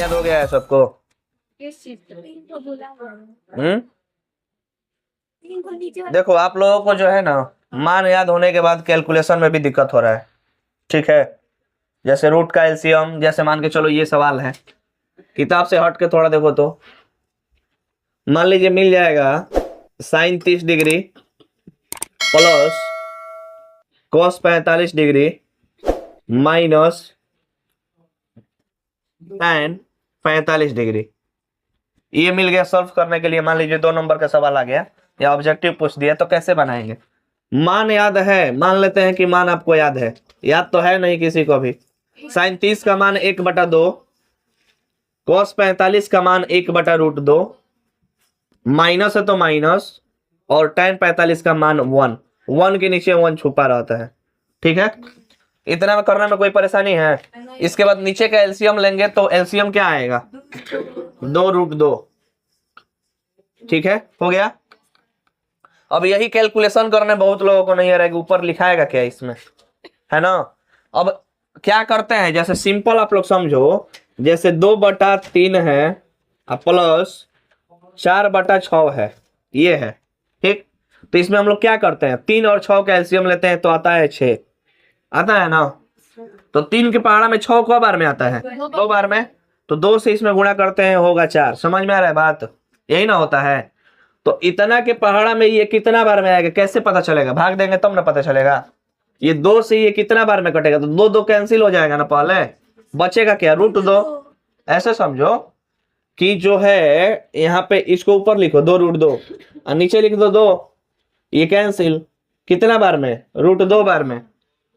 याद हो गया है सबको? देखो आप लोगों को जो है ना मान याद होने के बाद कैलकुलेशन में भी दिक्कत हो रहा है, ठीक है। जैसे रूट का एलसीएम, जैसे मान के चलो ये सवाल है, किताब से हट के थोड़ा देखो तो मान लीजिए मिल जाएगा sine 30 degree plus cos 45 degree minus tan 45 degree. ये मिल गया सॉल्व करने के लिए। मान लीजिए 2 नंबर का सवाल आ गया या ऑब्जेक्टिव पूछ दिया, तो कैसे बनाएंगे? मान याद है, मान लेते हैं कि मान आपको याद है, याद तो है नहीं किसी को भी। साइन 30 का मान 1/2, कॉस 45 का मान 1/√2, माइनस है तो माइनस, और tan 45 का मान 1 के नीचे 1 छुपा रहता है, ठीक है। इतना में करने में कोई परेशानी है? इसके बाद नीचे का एलसीएम लेंगे तो एलसीएम क्या आएगा? 2√2, ठीक है, हो गया। अब यही कैलकुलेशन करने बहुत लोगों को नहीं आ रहा है कि ऊपर लिखाएगा क्या इसमें, है ना। अब क्या करते हैं, जैसे सिंपल आप लोग समझो, जैसे 2/3 है प्लस 4/6 है, ये है, ठीक। तो इसमें हम लोग क्या करते हैं, 3 और 6 का एलसीएम लेते हैं तो आता है 6, आता है ना। तो 3 के पहाड़ा में 6 कौ बार में आता है? 2 बार में। तो 2 से इसमें गुणा करते हैं, होगा 4। समझ में आ रहा है बात? यही ना होता है। तो इतना के पहाड़ा में ये कितना बार में आएगा कैसे पता चलेगा? भाग देंगे तब ना पता चलेगा। ये 2 से ये कितना बार में कटेगा? तो 2 2 कैंसिल हो जाएगा ना, पहले बचेगा क्या? √2। ऐसे समझो कि जो है यहाँ पे इसको ऊपर लिखो 2√2 और नीचे लिख दो 2, ये कैंसिल कितना बार में? √2 बार में।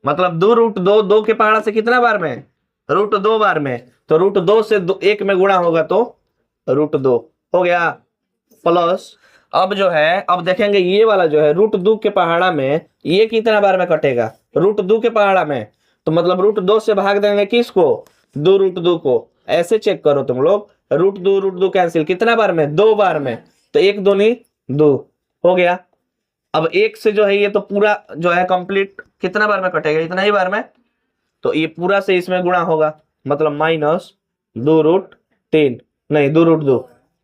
मतलब 2√2, 2 के पहाड़ा से कितना बार में? √2 बार में। तो √2 से 1 में गुणा होगा तो √2 हो गया। प्लस अब जो है, अब देखेंगे ये वाला जो है √2 के पहाड़ा में ये कितना बार में कटेगा? √2 के पहाड़ा में। तो मतलब √2 से भाग देंगे किसको? 2√2 को। ऐसे चेक करो तुम लोग, √2 कैंसिल कितना बार में? 2 बार में। तो 1 दूनी 2 हो गया। अब 1 से जो है ये तो पूरा जो है कंप्लीट कितना बार में कटेगा? इतना ही बार में। तो ये पूरा से इसमें गुणा होगा, मतलब -2√3 नहीं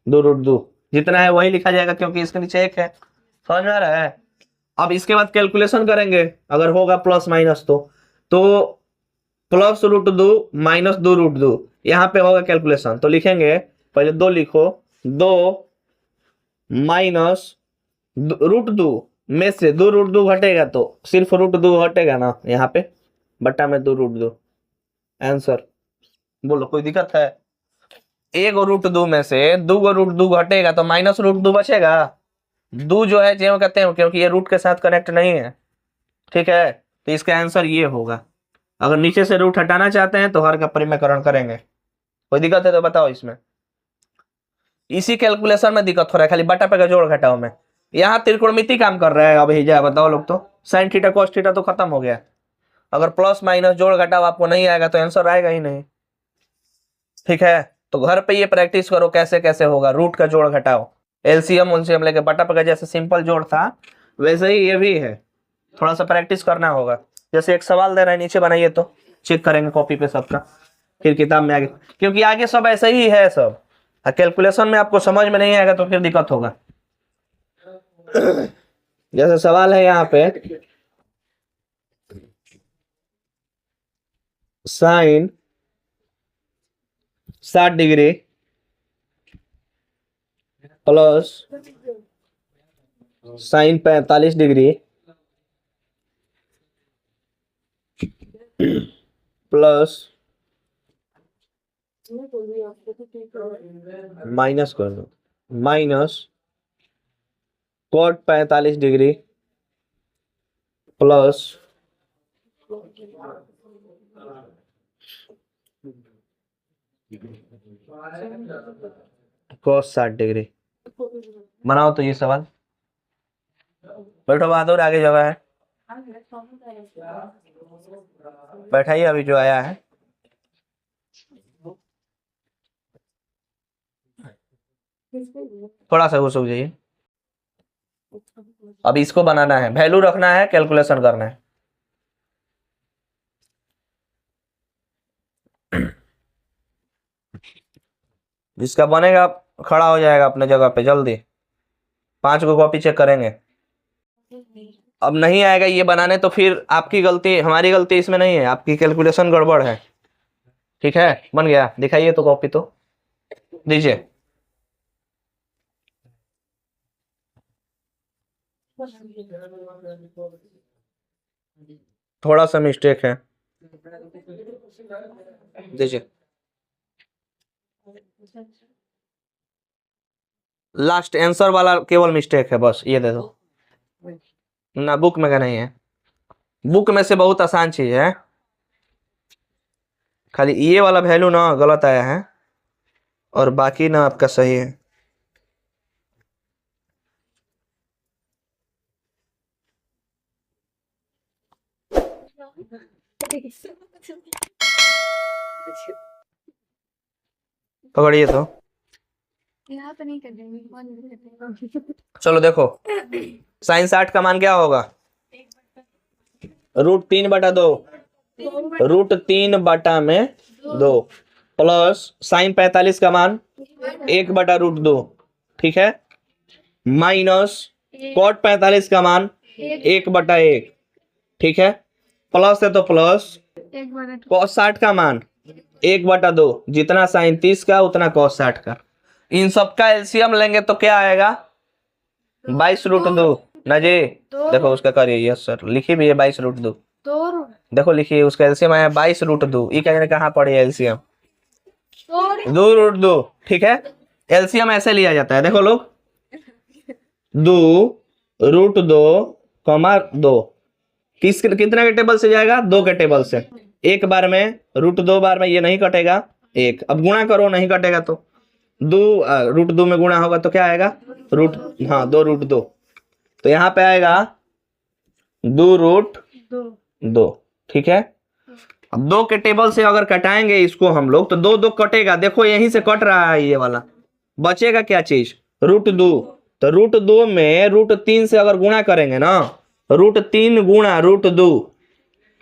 2√2 जितना है वही लिखा जाएगा क्योंकि इसके नीचे 1 है। समझ में आ रहा है? अब इसके बाद कैलकुलेशन करेंगे, अगर होगा प्लस माइनस तो +√2 -2√2 यहाँ पे होगा कैलकुलेशन। तो लिखेंगे, पहले 2 लिखो, 2 माइनस √2 में से 2√2 घटेगा तो सिर्फ √2 घटेगा ना यहाँ पे, बट्टा में 2√2 आंसर। बोलो कोई दिक्कत है? 1 √2 में से 2 √2 घटेगा तो -√2 बचेगा। 2 जो है क्यों कहते हैं? क्योंकि ये रूट के साथ कनेक्ट नहीं है, ठीक है। तो इसका आंसर ये होगा। अगर नीचे से रूट हटाना चाहते हैं तो हर का परिमेयकरण करेंगे। कोई दिक्कत है तो बताओ इसमें। इसी कैलकुलेशन में दिक्कत हो रहा है, खाली बटा पे का जोड़ घटाओ में। यहाँ त्रिकोणमिति काम कर रहा है। अब जा बताओ लोग तो, साइन थीटा कॉस थीटा तो खत्म हो गया। अगर प्लस माइनस जोड़ घटाओ आपको नहीं आएगा तो आंसर आएगा ही नहीं, ठीक है। तो घर पे ये प्रैक्टिस करो कैसे कैसे होगा। रूट का जोड़ घटाओ, एलसीएम उलसीएम लेके बटा पे का जैसे सिंपल जोड़ था वैसे ही ये भी है, थोड़ा सा प्रैक्टिस करना होगा। जैसे एक सवाल दे रहा है नीचे बनाइए तो चेक करेंगे कॉपी पे सबका, फिर किताब में आगे, क्योंकि आगे सब ऐसे ही है सब। कैलकुलेशन में आपको समझ में नहीं आएगा तो फिर दिक्कत होगा। जैसे सवाल है यहाँ पे, sine 60 degree plus sine 45 degree plus minus कर दो minus cot 45 degree plus cos 60 degree. बनाओ तो ये सवाल। बैठो बहादुर, आगे जगह है, बैठाइए अभी जो आया है। थोड़ा सा घुस जाइए। अब इसको बनाना है, वैल्यू रखना है, कैलकुलेशन करना है। जिसका बनेगा खड़ा हो जाएगा अपने जगह पे जल्दी। 5 को कॉपी चेक करेंगे। अब नहीं आएगा ये बनाने तो फिर आपकी गलती, हमारी गलती इसमें नहीं है, आपकी कैलकुलेशन गड़बड़ है। ठीक है, बन गया, दिखाइए तो कॉपी तो दीजिए। थोड़ा सा मिस्टेक है, दीजिए। लास्ट आंसर वाला केवल मिस्टेक है, बस ये दे दो ना, बुक में का नहीं है। बुक में से बहुत आसान चीज है, खाली ये वाला वैल्यू ना गलत आया है और बाकी ना आपका सही है। पकड़िए तो, यहाँ पे नहीं कर। चलो देखो, साइन 60 का मान क्या होगा? √3/2, √3/2 प्लस साइन 45 का मान 1/√2, ठीक है, माइनस कॉट 45 का मान 1/1, ठीक है, प्लस है तो प्लस कॉस 60 का मान 1/2, जितना साइन 30 का उतना कॉस 60 का। इन सबका एलसीएम लेंगे तो क्या आएगा? 22√2 ना जी। देखो उसका करिए, यस सर, लिखिए भी है 22√2। देखो लिखिए, उसका एलसीएम आया 22√2। ये कहने कहाँ पड़े एलसीएम? 2√2, ठीक है। एलसीएम ऐसे लिया जाता है, देखो लोग, 2√2, कितना के टेबल से जाएगा? 2 के टेबल से। एक बार में √2 बार में ये नहीं कटेगा, एक। अब गुणा करो, नहीं कटेगा तो √2 में गुणा होगा तो क्या आएगा? हाँ 2√2, तो यहाँ पे आएगा 2√2, ठीक है। अब 2 के टेबल से अगर कटाएंगे इसको हम लोग तो 2 2 कटेगा, देखो यहीं से कट रहा है ये वाला, बचेगा क्या चीज? √2। तो √2 में √3 से अगर गुणा करेंगे ना, √3 गुणा √2,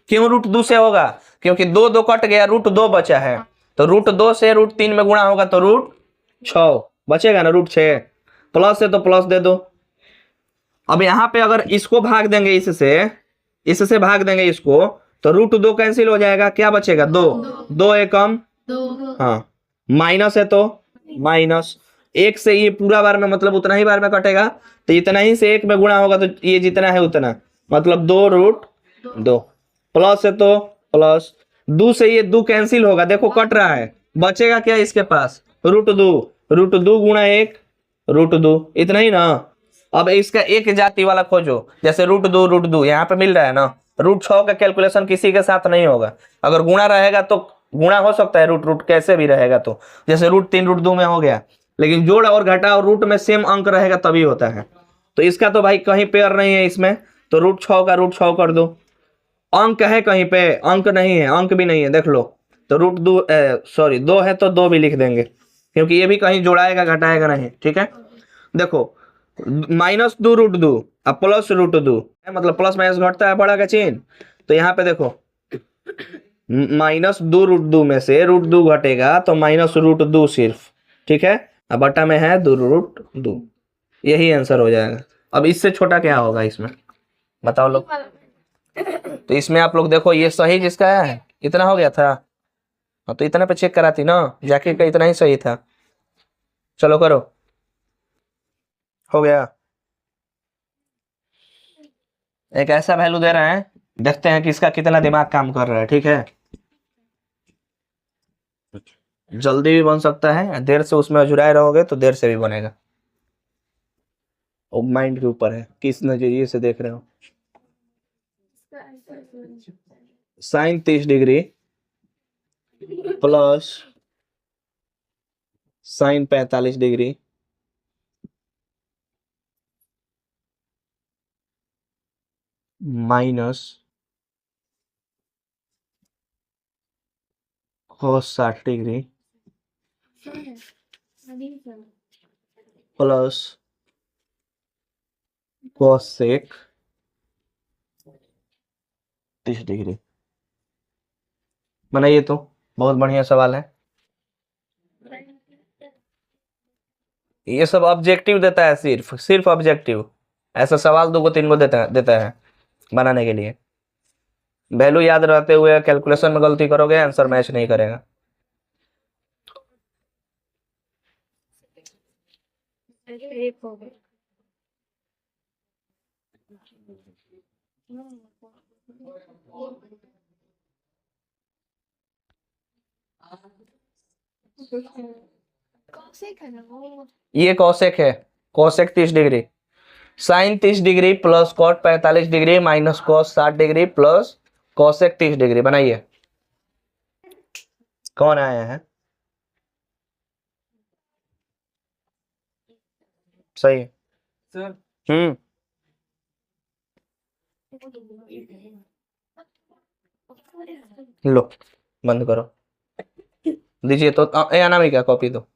क्यों √2 से होगा? क्योंकि 2 2 कट गया, √2 बचा है, तो √2 से √3 में गुणा होगा तो √6 बचेगा ना, √6। प्लस है तो प्लस दे दो। अब यहाँ पे अगर इसको भाग देंगे इससे भाग देंगे इसको, तो √2 कैंसिल हो जाएगा, क्या बचेगा? 2 2 एकम, हाँ, माइनस है तो माइनस, एक से ये पूरा बार में मतलब उतना ही बार में कटेगा, तो इतना ही से एक में गुणा होगा तो ये जितना है उतना, मतलब 2√2। प्लस है तो प्लस, 2 से ये 2 कैंसिल होगा, देखो कट रहा है, बचेगा क्या इसके पास? √2 गुणा 1 √2, इतना ही ना। अब इसका एक जाति वाला खोजो, जैसे √2 यहाँ पे मिल रहा है ना, √6 का कैलकुलेशन किसी के साथ नहीं होगा, अगर गुणा रहेगा तो गुणा हो सकता है, रूट रूट कैसे भी रहेगा, तो जैसे √3 √2 में हो गया, लेकिन जोड़ और घटा और रूट में सेम अंक रहेगा तभी होता है। तो इसका तो भाई कहीं पेयर नहीं है इसमें, तो √6 का √6 कर दो। अंक है कहीं पे? अंक नहीं है, अंक भी नहीं है, देख लो। तो दो है तो 2 भी लिख देंगे, क्योंकि ये भी कहीं जोड़ाएगा घटाएगा नहीं, ठीक है। देखो, -2√2 अब +√2, मतलब प्लस माइनस घटता है बड़ा का चिन्ह, तो यहाँ पे देखो -2√2 में से √2 घटेगा तो -√2 सिर्फ, ठीक है। अब बटा में है 2√2, यही आंसर हो जाएगा। अब इससे छोटा क्या होगा इसमें, बताओ लोग। तो इसमें आप लोग देखो, ये सही जिसका है इतना हो गया था, हाँ तो इतना पे चेक कराती ना, जाके का इतना ही सही था। चलो करो, हो गया। एक ऐसा वैल्यू दे रहे हैं, देखते हैं कि इसका कितना दिमाग काम कर रहा है, ठीक है। जल्दी भी बन सकता है, देर से उसमें अजुराए रहोगे तो देर से भी बनेगा, वो माइंड के ऊपर है, किस नजरिए से देख रहे हो। Sine 30° plus sine 45° minus cos 60° plus cos sec 30°। बनाइए तो, बहुत बढ़िया सवाल है। ये सब ऑब्जेक्टिव देता है, सिर्फ सिर्फ ऑब्जेक्टिव। ऐसा सवाल 2 को 3 को देता है बनाने के लिए। वैल्यू याद रहते हुए कैलकुलेशन में गलती करोगे, आंसर मैच नहीं करेगा। एक हो गया। कौशिक है ना वो। ये कौशिक है, cosec 30 degree, sine 30 degree plus cot 45 degree minus cos 60 degree plus cosec 30 degree. बनाइए, कौन आया है? सही है। सर लो बंद करो, दीजिए तो। ए अनामिका कॉपी दो।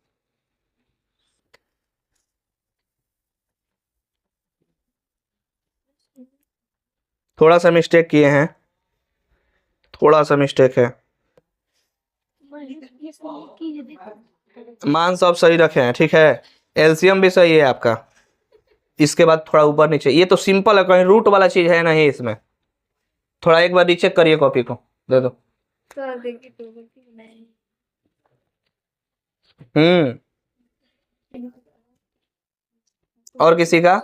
थोड़ा सा मिस्टेक किए हैं, थोड़ा सा मिस्टेक है। मान सब सही रखे हैं, ठीक है। एलसीएम भी सही है आपका। इसके बाद थोड़ा ऊपर नीचे, ये तो सिंपल है, कहीं रूट वाला चीज है नहीं इसमें। थोड़ा एक बार रीचेक करिए, कॉपी को दे दो। सर देखिए तो नहीं। और किसी का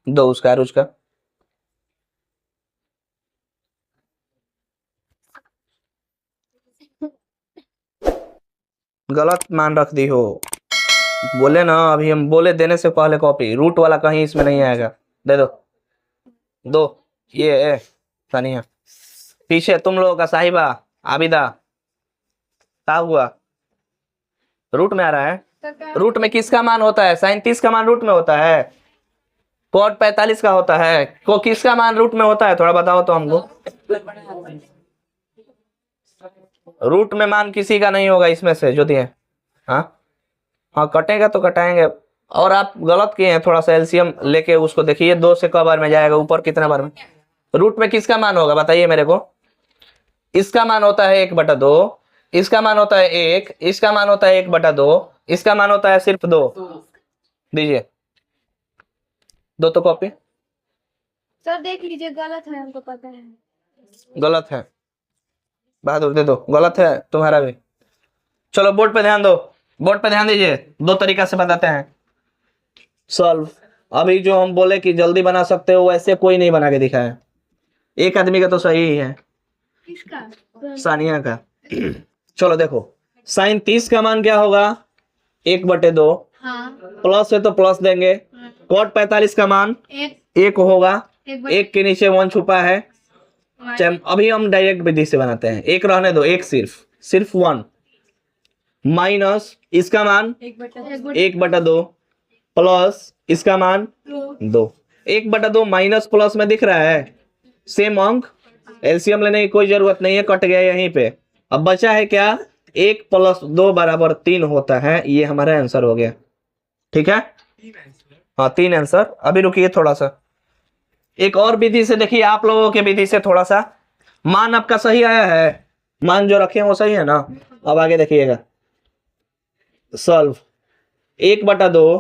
दो, उसका और उसका। गलत मान रख दी हो। बोले ना अभी हम, बोले देने से पहले कॉपी। रूट वाला कहीं इसमें नहीं आएगा। दे दो दो। ये सानिया पीछे, तुम लोगों का साहिबा आबिदा क्या हुआ? रूट में आ रहा है। रूट में किसका मान होता है? साइन 30 का मान रूट में होता है, कॉट 45 का होता है। को किसका मान रूट में होता है? थोड़ा बताओ तो हमको। रूट में मान किसी का नहीं होगा इसमें से जो दिए। हाँ हाँ, कटेगा तो कटाएंगे। और आप गलत किए हैं, थोड़ा सा एलसीएम लेके उसको देखिए। 2 से क बार में जाएगा ऊपर, कितना बार में? रूट में किसका मान होगा बताइए मेरे को। इसका मान होता है 1/2, इसका मान होता है 1, इसका मान होता है 1/2, इसका मान होता है सिर्फ 2। दीजिए दो तो कॉपी। सर देख लीजिए, गलत है, हमको पता है। गलत है, बहादुर दे दो। गलत है तुम्हारा भी। चलो बोर्ड पे ध्यान दो, बोर्ड पे ध्यान दीजिए। 2 तरीका से बताते हैं सॉल्व। अभी जो हम बोले कि जल्दी बना सकते हो, वैसे कोई नहीं बना के दिखाया। एक आदमी का तो सही ही है, किसका? सानिया का। चलो देखो, साइन 30 का मान क्या होगा? 1/2। हाँ। प्लस है तो प्लस देंगे। कॉट 45 का मान एक 1 होगा। एक 1 के नीचे 1 छुपा है। अभी हम डायरेक्ट विधि से बनाते हैं। 1 रहने दो, 1 सिर्फ 1 माइनस इसका मान 1/2 प्लस इसका मान 2। 1/2 माइनस प्लस में दिख रहा है सेम अंक। एलसीएम लेने की कोई जरूरत नहीं है, कट गया यहीं पे। अब बचा है क्या? 1 + 2 = 3 होता है। ये हमारा आंसर हो गया, ठीक है। हाँ 3 आंसर। अभी रुकिए थोड़ा सा, एक और विधि से देखिए। आप लोगों के विधि से थोड़ा सा मान आपका सही आया है, मान जो रखे हैं वो सही है ना। अब आगे देखिएगा, सॉल्व। 1/2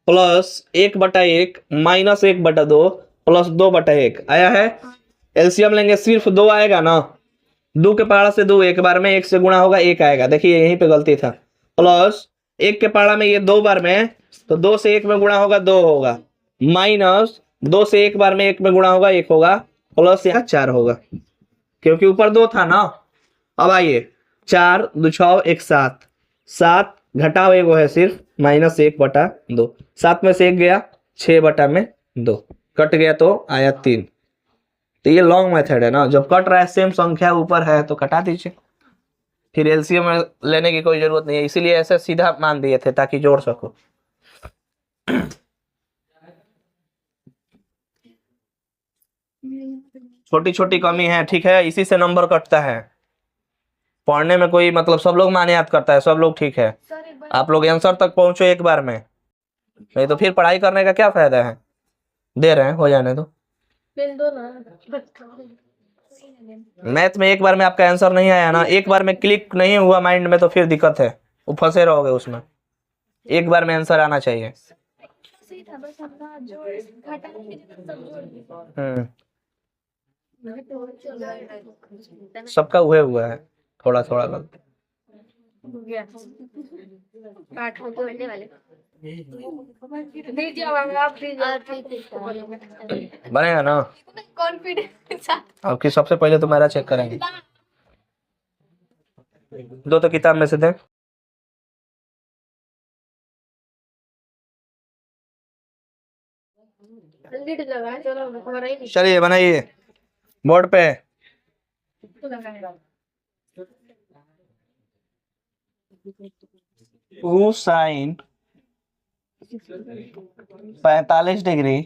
प्लस 1/1 माइनस 1/2 प्लस 2/1 आया है। एलसीएम लेंगे, सिर्फ 2 आएगा ना। 2 के पहाड़ा से 2 एक बार में, 1 से गुणा होगा 1 आएगा। देखिए यहीं पे गलती था। प्लस 1 के पहाड़ा में ये 2 बार में, तो 2 से 1 में गुणा होगा 2 होगा। माइनस 2 से 1 बार में 1 में गुणा होगा 1 होगा। प्लस यहाँ 4 होगा, क्योंकि ऊपर 2 था ना। अब आइए, 4 2 6 1 7, 7 घटाओ 1 है सिर्फ, -1/2। 7 में से 1 गया, 6/2 कट गया तो आया 3। तो ये लॉन्ग मेथड है ना, जब कट रहा है सेम संख्या ऊपर है तो कटा दीजिए। फिर एलसीएम लेने की कोई जरूरत नहीं है, इसीलिए ऐसे सीधा मान दिए थे ताकि जोड़ सको। छोटी छोटी कमी है, ठीक है, इसी से नंबर कटता है। पढ़ने में कोई मतलब, सब लोग मान याद करता है, सब लोग ठीक है। सर एक बार आप लोग आंसर तक पहुंचो एक बार में, नहीं तो फिर पढ़ाई करने का क्या फायदा है। दे रहे हैं, हो जाने दो। बिल दो ना। मैथ में एक बार में आपका आंसर नहीं आया ना, एक बार में क्लिक नहीं हुआ माइंड में, तो फिर दिक्कत है, वो फंसे रहोगे उसमें। एक बार में आंसर आना चाहिए। सही था, बस अपना जोड़ घटाने की जगह सब जोड़ दिया। सबका हुए हुआ है, थोड़ा थोड़ा गलती। हो गया। पाठ हो जोड़ने वाले दीजिए, अब आप दीजिए। बनेगा ना? कॉन्फिडेंस। अब कि सबसे पहले तो मेरा चेक करेंगे। दो तो किताब में से दे। लीड लगा, चलो हमारा ही नहीं चलिए बनाइए बोर्ड पे। लगाएगा। 2 sin 45 डिग्री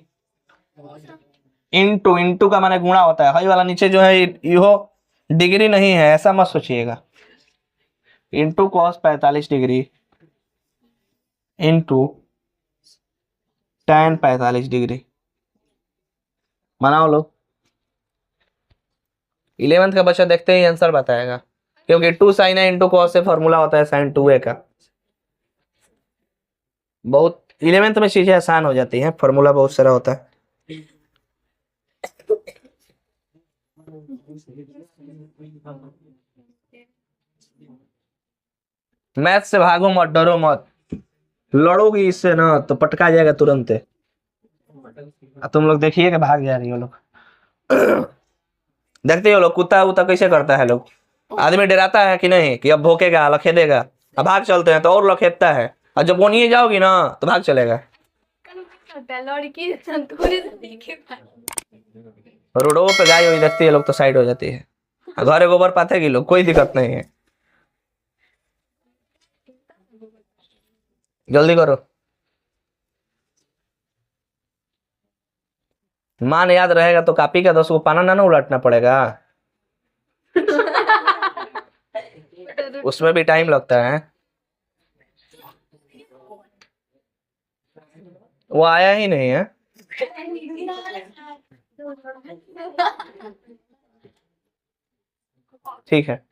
इंटू, इंटू का माने गुणा होता है, हई वाला नीचे जो है यो डिग्री नहीं है, ऐसा मत सोचिएगा। Into cos 45 degree into tan 45 degree. बनाओ लोग। 11th का बच्चा देखते ही आंसर बताएगा, क्योंकि 2 sin है इंटू कॉस से फॉर्मूला होता है sin 2a का। बहुत 11th में चीजें आसान हो जाती हैं, फॉर्मूला बहुत सारा होता है। मैथ से भागो मत, डरो मत, लड़ोगी इससे ना तो पटका जाएगा तुरंत। तुम लोग देखिए कि भाग जा रही हो लोग। देखते हो लोग कुत्ता उता कैसे करता है लोग। आदमी डराता है कि नहीं कि अब भोंकेगा लखेदेगा, अब भाग चलते हैं तो और लखेदता है, और जब वो नहीं जाओगी ना तो भाग चलेगा। लड़की थोड़ी रोडों पे गाय हुई देखती है लोग तो साइड हो जाती है, घरे गोबर पाथेगी लोग, कोई दिक्कत नहीं है। जल्दी करो। मान याद रहेगा तो कॉपी का 10 को पाना ना उलटना पड़ेगा, उसमें भी टाइम लगता है। वो आया ही नहीं है। ठीक है,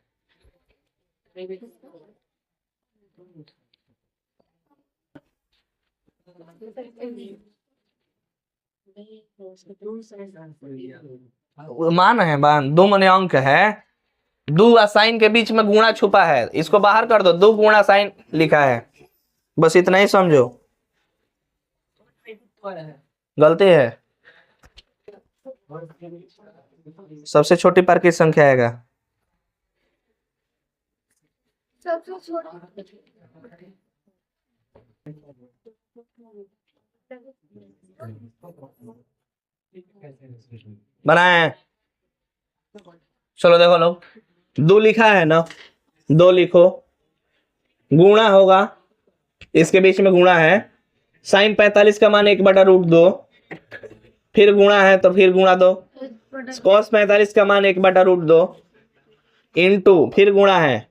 मान है, मान 2 मने अंक है, 2 और साइन के बीच में गुणा छुपा है, इसको बाहर कर दो, 2 गुणा साइन लिखा है, बस इतना ही समझो। गलती है। सबसे छोटी पार की संख्या आएगा। सबसे छोटा बनाए। चलो देखो लोग, 2 लिखा है ना, 2 लिखो, गुणा होगा, इसके बीच में गुणा है, साइन 45 का मान 1/√2, फिर गुणा है तो फिर गुणा दो, कॉस 45 का मान 1/√2 इंटू फिर गुणा है,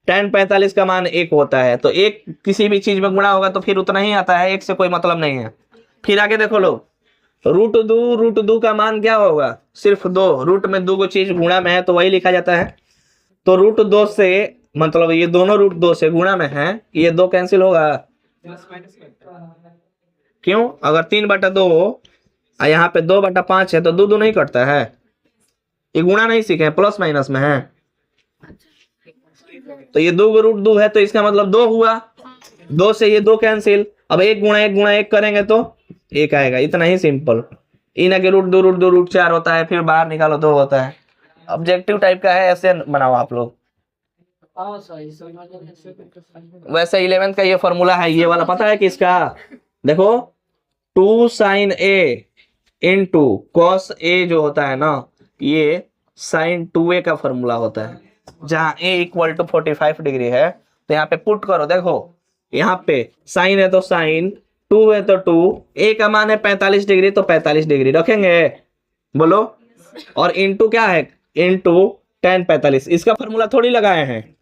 tan 45 का मान 1 होता है, तो एक किसी भी चीज में गुणा होगा तो फिर उतना ही आता है, 1 से कोई मतलब नहीं है। फिर आगे देखो लोग, √2 का मान क्या होगा, सिर्फ 2, रूट में 2 को चीज गुणा में है तो वही लिखा जाता है, तो √2 से मतलब ये दोनों √2 से गुणा में है, ये 2 कैंसिल होगा। क्यों? अगर 3/2 और यहाँ पे 2/5 है तो 2 नहीं कटता है, ये गुणा नहीं सीखे, प्लस माइनस में है, तो ये 2 √2 है तो इसका मतलब 2 हुआ, 2 से ये 2 कैंसिल, अब 1 गुणा 1 गुणा 1 करेंगे तो 1 आएगा, इतना ही सिंपल। इन आगे √2 √4 होता है, फिर बाहर निकालो 2 होता है। ऑब्जेक्टिव टाइप का है, ऐसे बनाओ आप लोग। वैसे 11th का ये फॉर्मूला है, ये वाला पता है किसका, देखो 2 sin a into cos a जो होता है ना, ये sin 2a का फॉर्मूला होता है, जहां a = 45 डिग्री है, तो यहाँ पे पुट करो, देखो यहाँ पे साइन है तो साइन, 2 है तो 2, a का मान है 45 डिग्री तो 45 डिग्री रखेंगे, बोलो, और इंटू क्या है, इंटू tan 45, इसका फॉर्मूला थोड़ी लगाए हैं,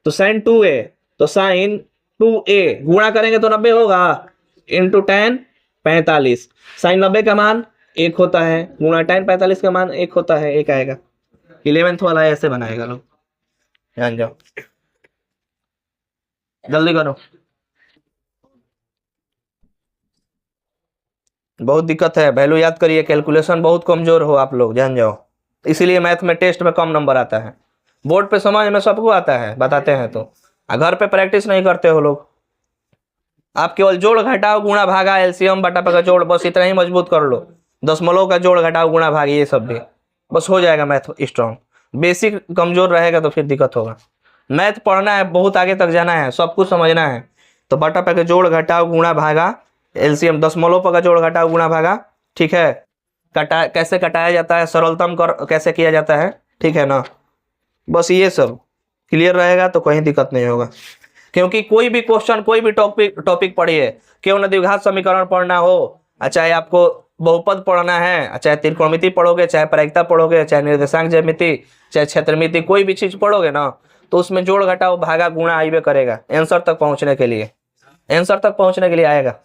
तो sin 2a तो sin 2a गुणा करेंगे तो 90 होगा, इंटू tan 45, sin 90 का मान 1 होता है, गुणा tan 45 का मान 1 होता है, 1 आएगा। 11th वाला ऐसे बनाएगा लोग, ध्यान जाओ, जल्दी करो। बहुत दिक्कत है, वैल्यू याद करिए, कैलकुलेशन बहुत कमजोर हो आप लोग, जान जाओ। इसीलिए मैथ में टेस्ट में कम नंबर आता है। बोर्ड पे समझ में सबको आता है, बताते हैं तो, घर पे प्रैक्टिस नहीं करते हो लोग। आप केवल जोड़ घटाओ गुणा भागा एलसीएम बटा का जोड़, बस इतना ही मजबूत कर लो। दशमलव का जोड़ घटाओ गुणा भाग, ये सब भी बस हो जाएगा मैथ स्ट्रांग। बेसिक कमजोर रहेगा तो फिर दिक्कत होगा। मैथ पढ़ना है, बहुत आगे तक जाना है, सब कुछ समझना है, तो बटा का जोड़ घटाओ गुणा भागा एलसीएम, दशमलव का जोड़ घटाओ गुणा भागा, ठीक है। कटा कैसे कटाया जाता है, सरलतम कर कैसे किया जाता है, ठीक है ना। बस ये सब क्लियर रहेगा तो कहीं दिक्कत नहीं होगा। क्योंकि कोई भी क्वेश्चन, कोई भी टॉपिक पढ़िए, क्यों न द्विघात समीकरण पढ़ना हो, चाहे आपको बहुपद पढ़ना है, चाहे त्रिकोणमिति पढ़ोगे, चाहे प्रायिकता पढ़ोगे, चाहे निर्देशांक ज्यामिति, चाहे क्षेत्रमिति, कोई भी चीज पढ़ोगे ना, तो उसमें जोड़ घटाओ भागा गुणा आइबे करेगा आंसर तक पहुंचने के लिए, आंसर तक पहुंचने के लिए आएगा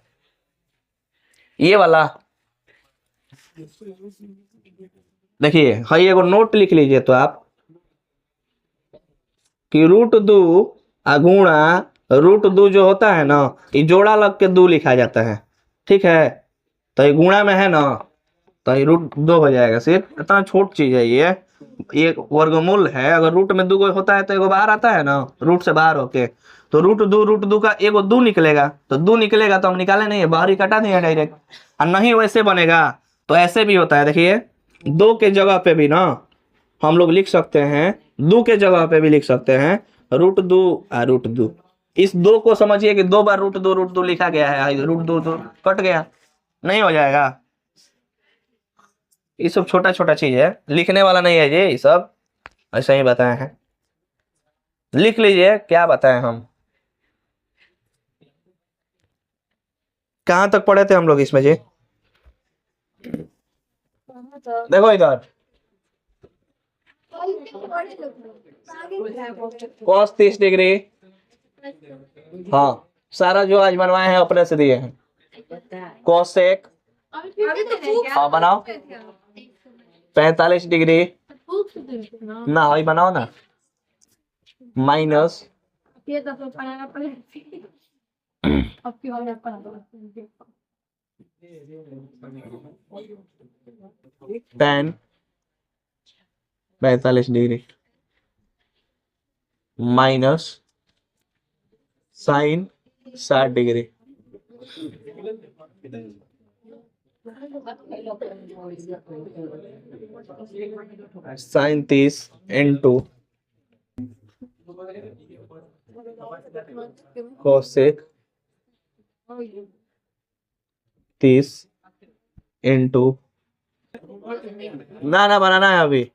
ये वाला। देखिए हाँ, एगो नोट लिख लीजिए तो आप कि √2 गुणा √2 जो होता है ना, ये जोड़ा लग के 2 लिखा जाता है, ठीक है। तो ये गुणा में है ना, तो ये √2 हो जाएगा। सिर्फ इतना छोट चीज है ये, एक वर्गमूल है। अगर रूट में 2 होता है तो एगो बाहर आता है ना, रूट से बाहर होके, तो √2 का एगो 2 निकलेगा, तो 2 निकलेगा तो हम निकाले नहीं है, बाहर ही कटा दिया डायरेक्ट। और नहीं वैसे बनेगा तो ऐसे भी होता है। देखिए 2 के जगह पे भी ना हम लोग लिख सकते हैं, 2 के जगह पे भी लिख सकते हैं √2 इस 2 को समझिए कि 2 बार √2 लिखा गया है, √2 कट गया, नहीं हो जाएगा। ये सब छोटा छोटा चीज है, लिखने वाला नहीं है ये सब, ऐसा ही बताए हैं। लिख लीजिए क्या बताएं हम, कहां तक पढ़े थे हम लोग इसमें जी। देखो इधर cos 30 डिग्री, हाँ सारा जो आज बनवाए हैं अपने से दिए हैं। cos sec, हाँ बनाओ 45 डिग्री, ना वही बनाओ ना, minus tan 45 degree minus sine 60 degree. Sine 30 into cosec 30 into, ना बनाना है अभी,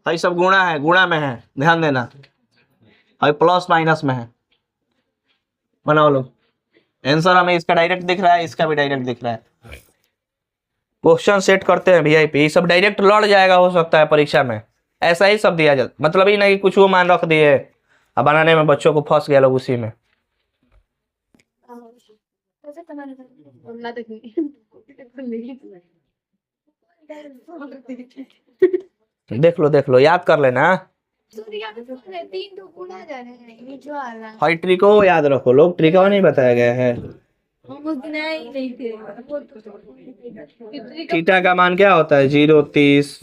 भाई सब गुणा है, गुणा में है, ध्यान देना, भाई प्लस माइनस में है। बनाओ लोग, आंसर हमें इसका डायरेक्ट दिख रहा है, इसका भी डायरेक्ट दिख रहा है। क्वेश्चन सेट करते हैं वीआईपी, ये सब डायरेक्ट लड़ जाएगा हो सकता है परीक्षा में, ऐसा ही सब दिया जाता, मतलब ही नहीं कुछ वो मान रख दिए, अब बनाने में बच्चों को फंस गया लोग उसी में। देख लो याद कर लेना, हर ट्रिको याद रखो लोग, ट्रिको नहीं बताया गया है। थीटा का मान क्या होता है, 0, 30,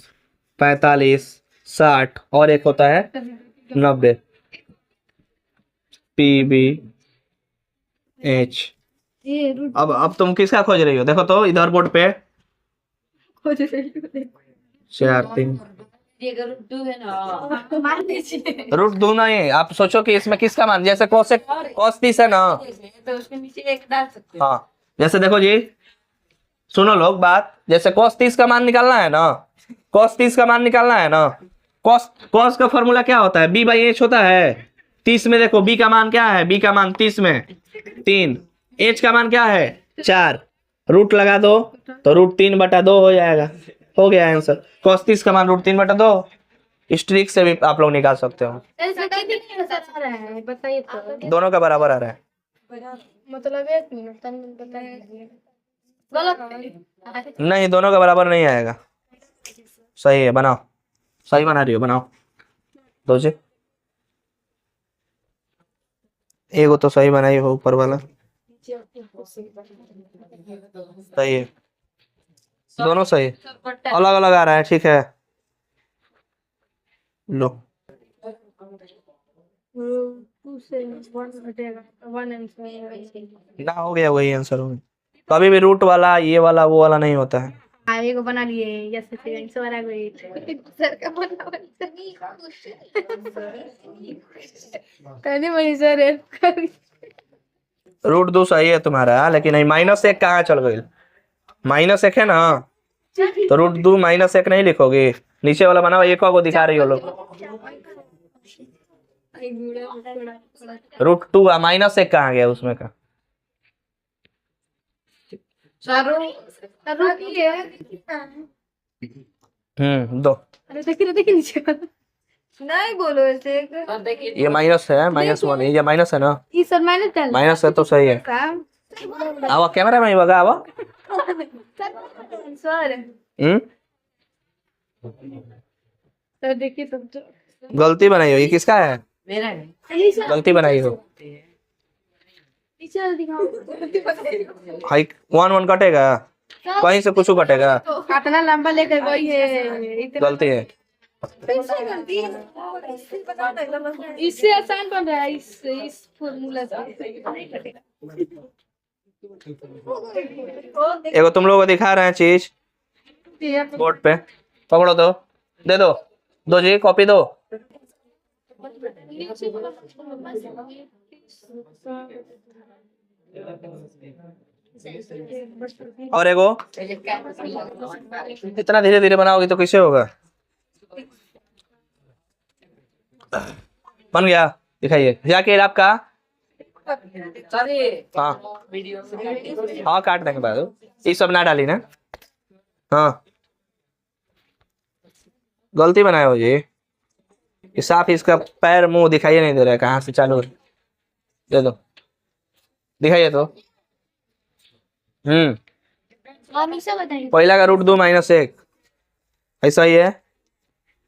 45, 60 और एक होता है 90, PBH। अब तुम किसका खोज रही हो, देखो तो इधर बोर्ड पे 4, 3 √2 नहीं, आप सोचो कि इसमें किसका मान, जैसे cos 30 है ना, तो उसके नीचे एक डाल सकते हैं। हाँ जैसे देखो जी, सुनो लोग बात, जैसे cos 30 का मान निकालना है ना, cos 30 का मान निकालना है ना, cos का फॉर्मूला क्या होता है, B/H होता है। 30 में देखो B का मान क्या है, B का मान 30 में 3, H का मान क्या है 4, रूट लगा दो तो √3/2 हो जाएगा, हो गया आंसर। cos 30 का मान √3/2, इस ट्रिक से भी आप लोग निकाल सकते हो। बताइए तो। दोनों का बराबर आ रहा है, मतलब गलत नहीं दोनों का बराबर नहीं आएगा, सही है, बनाओ, सही बना रही हो बनाओ। सोचे एगो तो सही बनाई हो ऊपर वाला सही है दोनों सही अलग अलग आ रहा है ठीक है लो 2 से 1 घटेगा 1 आंसर ना हो गया वही आंसर हो गया कभी भी रूट वाला ये वाला वो वाला नहीं होता है आगे को बना लिए जैसे फिर आंसर आ गई सर का बना पहले वही सर रूट 2 सही है तुम्हारा लेकिन नहीं -1 कहाँ चल गई -1 है ना तो रूट 2 -1 नहीं लिखोगे नीचे वाला बनाओ एक को दिखा रही हो लोग रूट 2 -1 कहाँ गया उसमें का दो अरे देखिए नीचे नहीं बोलो ऐसे ये माइनस है -1 ये माइनस है ना ये सर मैंने चल माइनस है तो सही है आवा कैमरा में बगा आवा सर सर देखिए तुम तो गलती बनाई हो ये किसका है मेरा है। गलती बनाई हो टीचर दिखाओ हाई 1 कटेगा कहीं से कुछ कटेगा काटना लंबा लेकर वही है गलती है इससे आसान बन रहा है इस फॉर्मूला से एगो तुम लोगों को दिखा रहे हैं चीज बोर्ड पे पकड़ो तो दे दो जी कॉपी दो और एगो इतना धीरे धीरे बनाओगे तो कैसे होगा बन गया दिखाइए जाके आपका हाँ हाँ काट देंगे बाद ये सब ना डाली ना हाँ गलती बनाए हो जी ये साफ इसका पैर मुंह दिखाई नहीं दे रहा है कहाँ से चालू है दे दो दिखाइए तो हमेशा बताइए पहला का रूट 2 -1 ऐसा ही है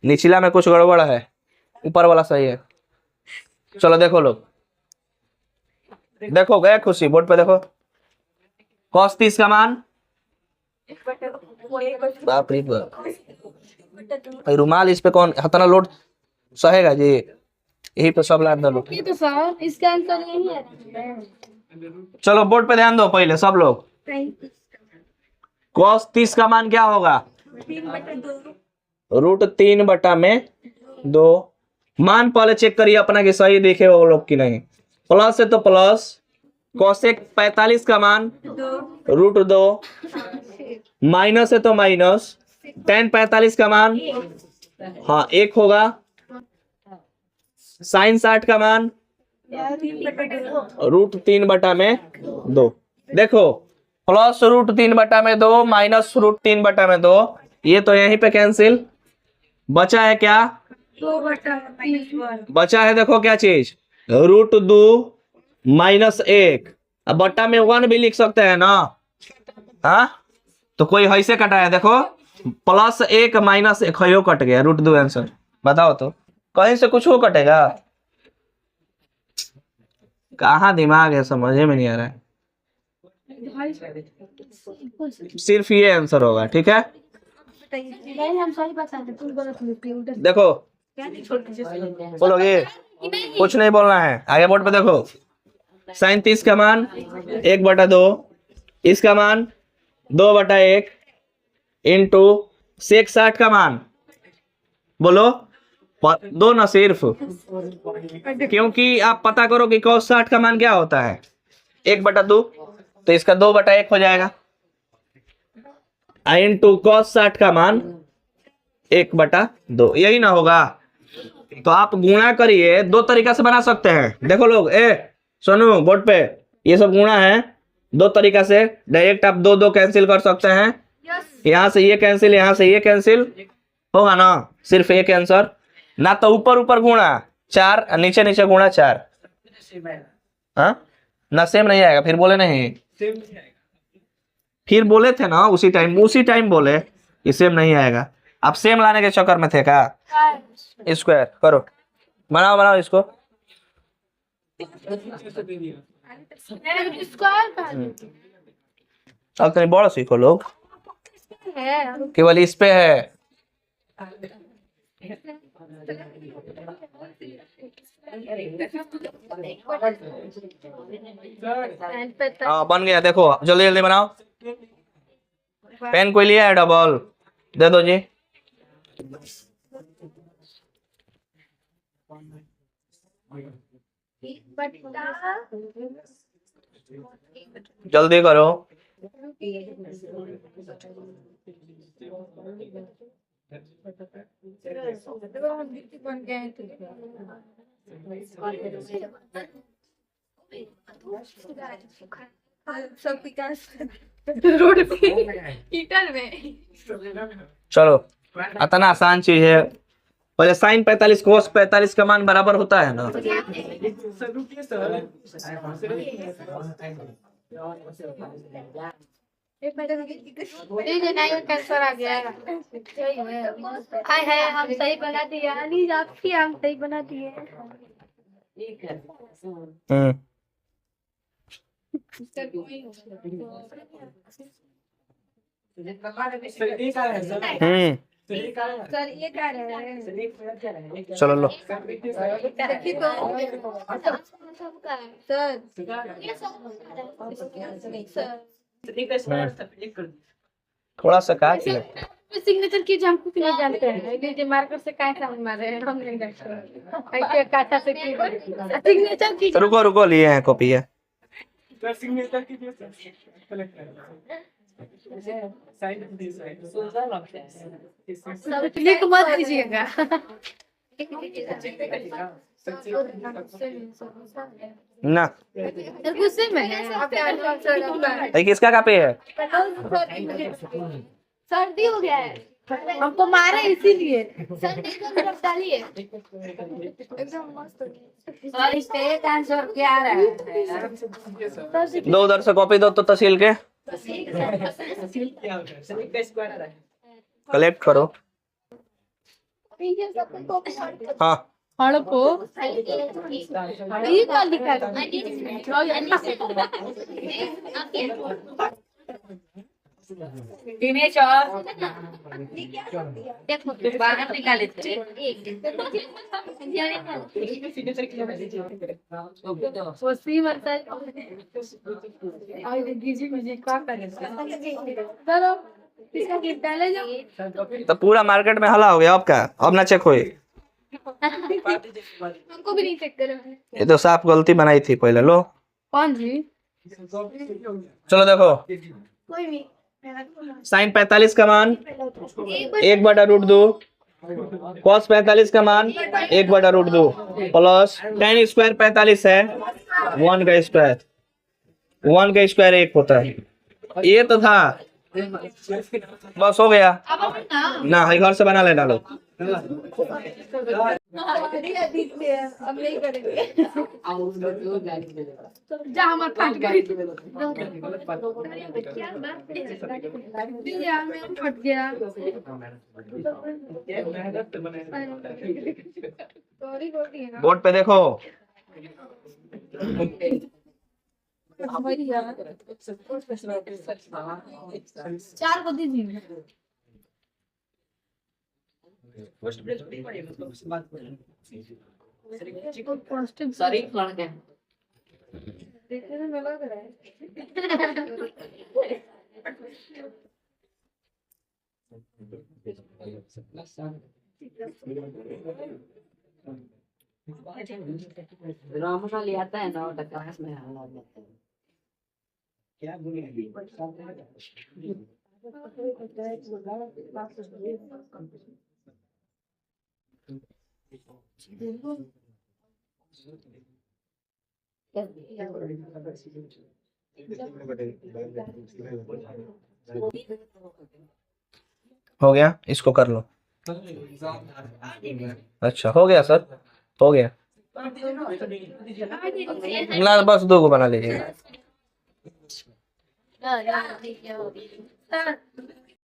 निचला में कुछ गड़बड़ है ऊपर वाला सही है चलो देखो लोग देखो गए खुशी बोर्ड पे देखो cos 30 का मान बाप रे बाप भाई रुमाल इस पे कौन इतना लोड सहेगा जी यही पे सब लाद दो ये तो सर इसका आंसर यही है चलो बोर्ड पे ध्यान दो पहले सब लोग cos 30 का मान क्या होगा √3/2 मान पहले चेक करिए अपना कि सही देखे वो लोग की नहीं प्लस है तो प्लस cosec 45 का मान √2 माइनस है तो माइनस tan 45 का मान हाँ 1 होगा sin 60 का मान √3/2 देखो प्लस √3/2 माइनस √3/2 ये तो यहीं पे कैंसिल बचा है क्या बचा है देखो क्या चीज √2 -1 अब बट्टा में 1 भी लिख सकते हैं ना हाँ तो कोई ऐसे कटा है देखो +1 -1 है कट गया √2 आंसर बताओ तो कहीं से कुछ हो कटेगा कहाँ दिमाग है समझ में नहीं आ रहा है सिर्फ ये आंसर होगा ठीक है नहीं हम सही बताते तुम गलत लिखते हो देखो बोलोगे कुछ नहीं बोलना है आगे बोर्ड पे देखो sin 30 का मान 1/2 इसका मान 2/1 इंटू sec 60 का मान बोलो दो ना सिर्फ क्योंकि आप पता करो कि cos 60 का मान क्या होता है 1/2 तो इसका 2/1 हो जाएगा इंटू cos 60 का मान 1/2 यही ना होगा तो आप गुणा करिए दो तरीका से बना सकते हैं देखो लोग सुनो बोर्ड पे ये सब गुणा है दो तरीका से डायरेक्ट आप दो कैंसिल कर सकते हैं यहाँ से ये कैंसिल यहाँ से ये कैंसिल होगा ना सिर्फ एक आंसर ना तो ऊपर ऊपर गुणा 4 नीचे नीचे गुणा 4 हाँ ना सेम नहीं आएगा फिर बोले नहीं फिर बोले थे ना उसी टाइम बोले ये सेम नहीं आएगा आप सेम लाने के चक्कर में थे क्या स्क्वायर करो बनाओ बनाओ इसको। स्क्वायर का अब कहीं बड़ा सीखो लोग, है केवल इस पे है। हाँ बन गया, देखो जल्दी जल्दी बनाओ। पेन कोई लिया है डबल, दे दो जी। जल्दी करो। सब विकास रोड पे हीटर में। चलो इतना आसान चीज है। पहले साइन 45 कोस 45 का मान बराबर होता है ना। कैंसर आ गया। हाय हाय हम सही बना दिए, अनीज आपकी हम सही बना दिए। सर ये क्या है? चलो लो। देखिए तो सबका है सर, ये सर थोड़ा सा कहा कि सिग्नेचर की हमको क्यों नहीं जानते हैं, लीजिए मार्कर से काहे समझ मारे हैं, हम नहीं जानते ऐसे काटा से की सिग्नेचर की। रुको रुको, लिए हैं कॉपी है। सिग्नेचर की लिख मत दीजिएगा। ना गुस्से में है। ये किसका कॉपी है? सर्दी हो गया है, हमको मारे इसीलिए सर्दी को तरफ डालिए। एकदम मस्त हो गया। और इस पे आंसर क्या आ रहा है? दो उधर से कॉपी दो तो तहसील के कलेक्ट करो। हाँ हड़पो ये क्या लिखा है? दिनेश और देखो बाहर निकाले थे। सोची मत और दीजिए मुझे क्या करेगा। चलो इसका गिफ्ट डाले जाओ। तो पूरा मार्केट में हला हो गया आपका, अब ना चेक होई। हमको भी नहीं चेक करो। ये तो साफ गलती बनाई थी पहले। लो कौन जी? चलो देखो, कोई भी साइन 45 का मान 1/√2, कॉस 45 का मान 1/√2 प्लस tan स्क्वायर 45 है 1 का स्क्वायर, 1 का स्क्वायर 1 होता है। ये तो था, बस हो गया ना। है घर से बना लेना लो। अब नहीं करेंगे। जा हमारे फट गई। फट गया। बोर्ड पे देखो। चार को दीजिए। सॉरी लड़के देखने में लग रहा है। रामू ले आता है ना तो क्लास में हल्ला जाता है। हो गया, इसको कर लो। अच्छा हो गया सर, हो गया ना। बस 2 को बना लीजिए।